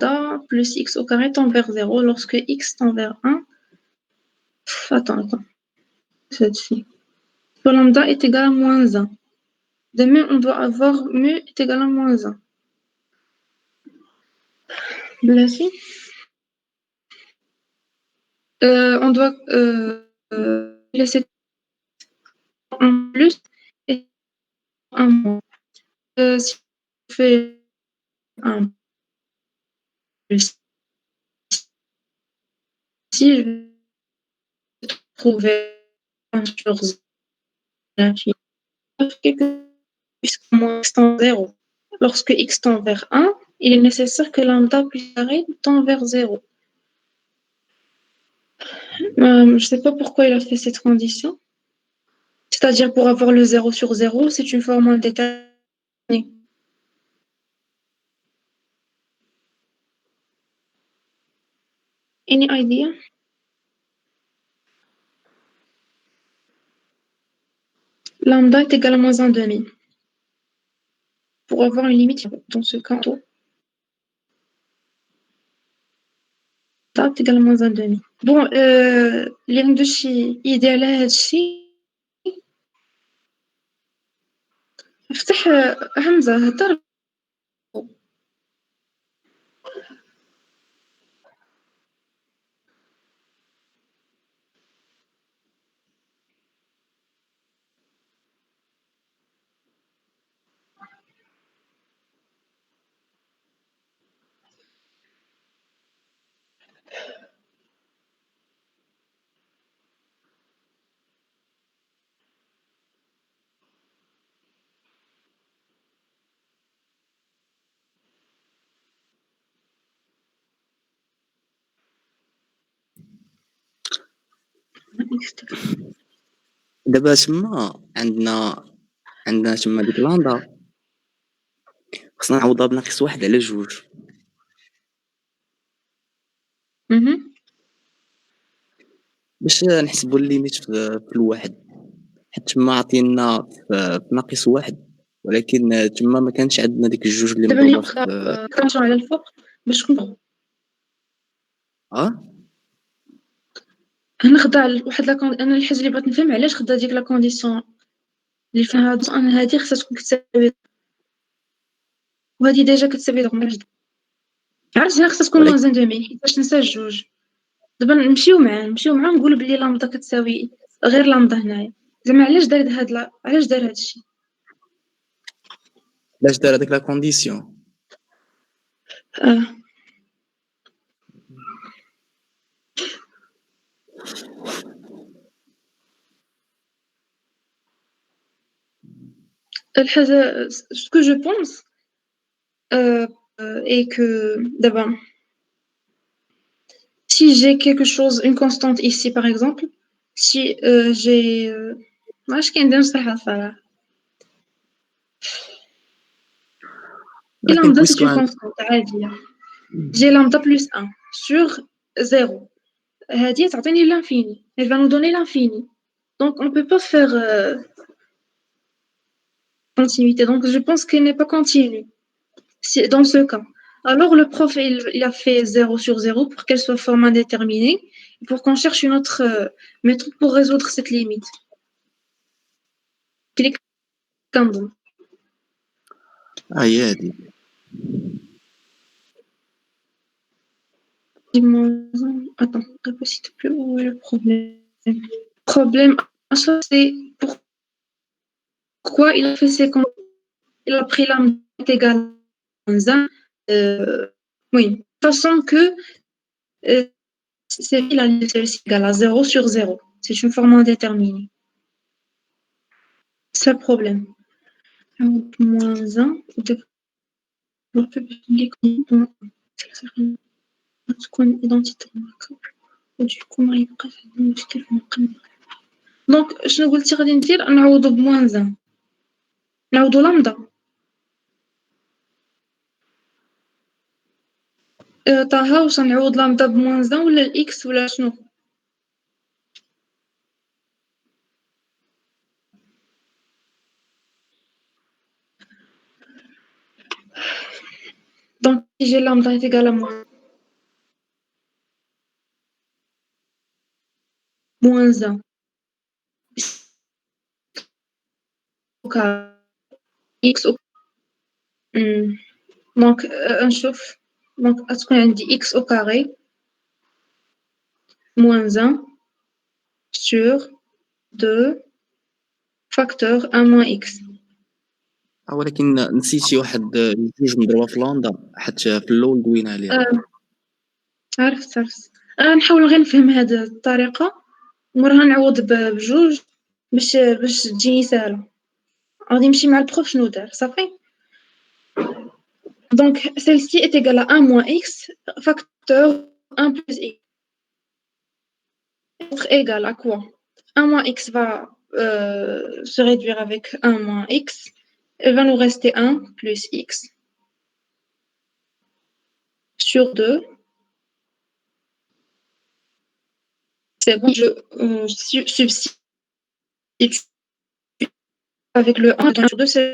lambda plus x au carré tend vers 0 lorsque x tend vers 1. Attends. Celle-ci. Lambda est égal à moins 1. Demain, on doit avoir mu est égal à moins 1. Blasi. On doit laisser un plus et un moins. Si on fait un plus, si je vais trouver 1 sur l'infini, puisque moins x tend vers 0. Lorsque x tend vers 1, il est nécessaire que lambda plus carré tend vers 0. Je ne sais pas pourquoi il a fait cette condition. C'est-à-dire pour avoir le 0 sur 0, c'est une formule déterminée. Any idea? Lambda est égal à moins 1 demi. Pour avoir une limite dans ce cas, lambda est égal à moins 1 demi. Bon, اللي عنده شي idée على هذا الشيء افتح حمزة هدر. دابا تما عندنا تما ديك لاندا خصنا نعوضها بناقص واحد على جوج باش نحسبوا الليميت في الواحد، حيت تما عطينا في ناقص واحد، ولكن تما ما كانش عندنا ديك الجوج اللي دابا مضروبه نقرا كنشرح على الفوق باش نكون نخدع واحد انا الحاجه اللي بغيت نفهم علاش خدا ديك لا كونديسيون اللي فيها انا هذه خصها تكون كتساوي وهذه ديجا كتساوي دغ عرفت هنا خصها تكون موازن دومي باش ننسى الجوج. دابا نمشيو معاه نقولوا بلي لامدا كتساوي غير لامدا هنايا. زعما علاش دار علاش دار هادشي؟ علاش دار هذيك لا كونديسيون؟ الحاجه ce que je pense est que d'abord si j'ai quelque chose une constante ici par exemple si j'ai ماش كندير نشرحها الصراحه lambda c'est une constante عاديه j'ai lambda plus 1 sur 0 هذه تعطيني l'infini elle va nous donner l'infini donc on peut pas faire continuité donc je pense qu'elle n'est pas continue dans ce cas. Alors le prof il a fait 0 sur 0 pour qu'elle soit forme indéterminée pour qu'on cherche une autre méthode pour résoudre cette limite. Clique comme bon. هادي Attends, s'il te plaît, où est le problème? Problème, c'est pourquoi il a fait ces il a pris lambda égale à 1 oui, de façon que c'est égal à 0 sur 0. C'est une forme indéterminée. C'est le problème. Moins 1, تكون identité du coup ما يبقاش عندنا مشكل في المقام. دونك شنو قلتي غادي ندير؟ نعوضو بموان 1 نعوضو لامدا طه واش نعوض لامدا بموان 1 ولا الاكس ولا شنو؟ دونك j'ai lambda est égal à moins 1 au carré x au donc نشوف donc تكون عندي x au carré moins 1 sur 2 facteur 1 moins x. ولكن نسيتي واحد جوج مضروبة في لامدا حيت في الأول دوينا عليها. عرفت نحاول غير نفهم هاد الطريقة ومورها نعوض بجوج باش تجيني ساهلة. غادي نمشي مع البروف شنو دار صافي. Donc celle-ci est égale à 1 moins x facteur 1 plus x. Être égal à quoi? 1 moins x va se réduire avec 1 moins x. Il va nous rester 1 plus x sur 2. C'est bon, je substitue avec le 1 sur 2, c'est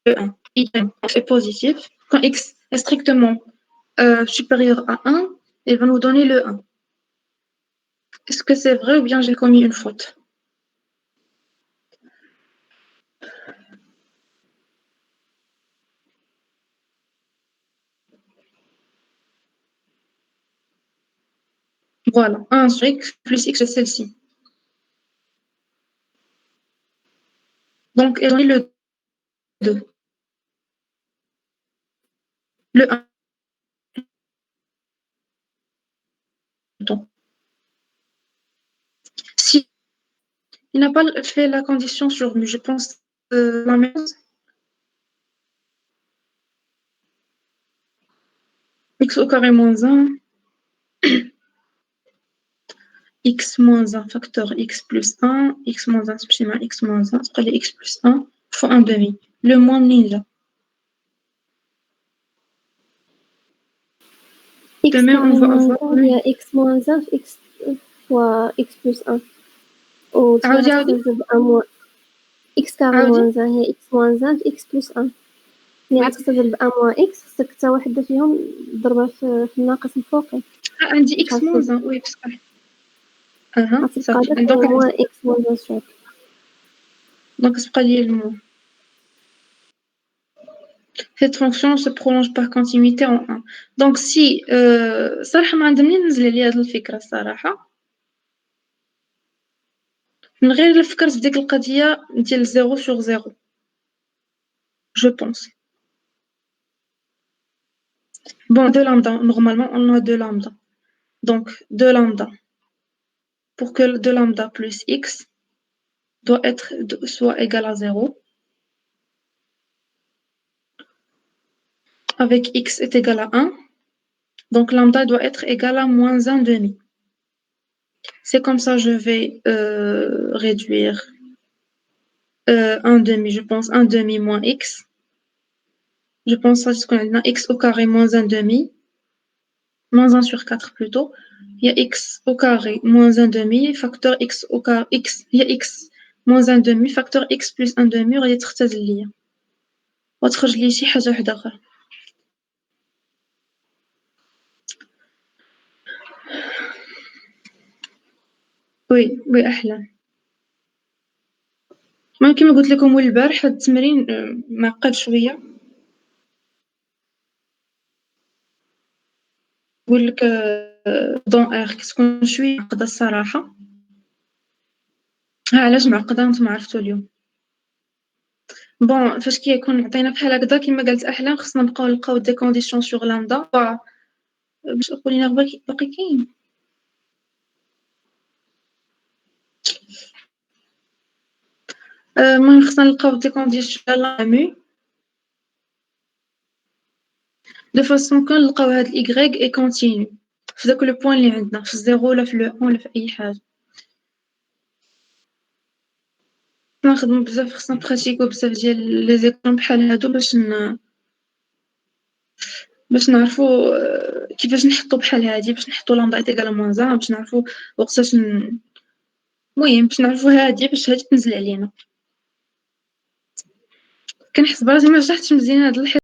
le 1. Idem, c'est positif. Quand x est strictement supérieur à 1, il va nous donner le 1. Est-ce que c'est vrai ou bien j'ai commis une faute? Voilà, 1 sur x plus x, c'est celle-ci. Donc, il donne le 2. Le 1. Donc, si il n'a pas fait la condition sur mu, je pense la même chose. X au carré moins 1. X moins 1 facteur x plus 1. X moins 1 substituer x moins 1. C'est x plus 1 fois 1 demi. Le moins ninja. X Demain, on va avoir il y a x moins 1 x fois x plus 1 و تضرب 1 moins x carré moins 1 هي x moins 1 في x plus 1 يعني تضرب 1 moins x خصك حتى وحده فيهم تضربها في الناقص الفوقي. عندي x moins 1 وي بصح صافي donc moins x moins 1 sur donc تبقى لي المو. Cette fonction se prolonge par continuité en 1. Donc si صراحة ما عندي منين نزل عليا هاد الفكرة الصراحة. من غير إلا فكرت في ديك القضية ديال 0 sur 0. Je pense. Bon, 2 lambda, normalement on a 2 lambda. Donc 2 lambda. Pour que 2 lambda plus x soit égal à 0. Avec x est égal à 1. Donc lambda doit être égal à moins 1 demi. C'est comme ça je vais réduire 1 demi, je pense 1 demi moins x. Je pense à ce qu'on a x au carré moins 1 demi. Moins 1 sur 4 plutôt. Il y a x au carré moins 1 demi, facteur x au carré x. Il y a x moins 1 demi, facteur x plus 1 demi, غادي تختزل ليا. وتخرج لي شي حاجة وحدة أخرى. وي أحلى. ما كيما قلت لكم البارح هاد التمرين معقد شوية. نقول لك دون اخ كتكون شويه معقده الصراحه. علاش معقده نتوما عرفتوا اليوم. بون فاش كيكون عطينا بحال هكذا كما قالت احلام خصنا نلقاو دي كونديسيون سور لامدا باش تقولي لنا باقي كاين. المهم خصنا نلقاو دي كونديسيون لامو دو فاصون كون نلقاو هاد الايغريك اي كونتينيو في داك لو بوين اللي عندنا في الزيرو ولا في لو 1 ولا في اي حاجه. نخدمو بزاف خصنا نبراتيكو بزاف ديال لي زيكزامبل بحال هادو باش نعرفوا كيفاش نحطو بحال هادي باش نحطو لامدا ايكال موان زان باش نعرفوا وقتاش المهم باش نعرفوا هادي باش هادي تنزل علينا. كنحس براسي ما شرحتش مزيان هاد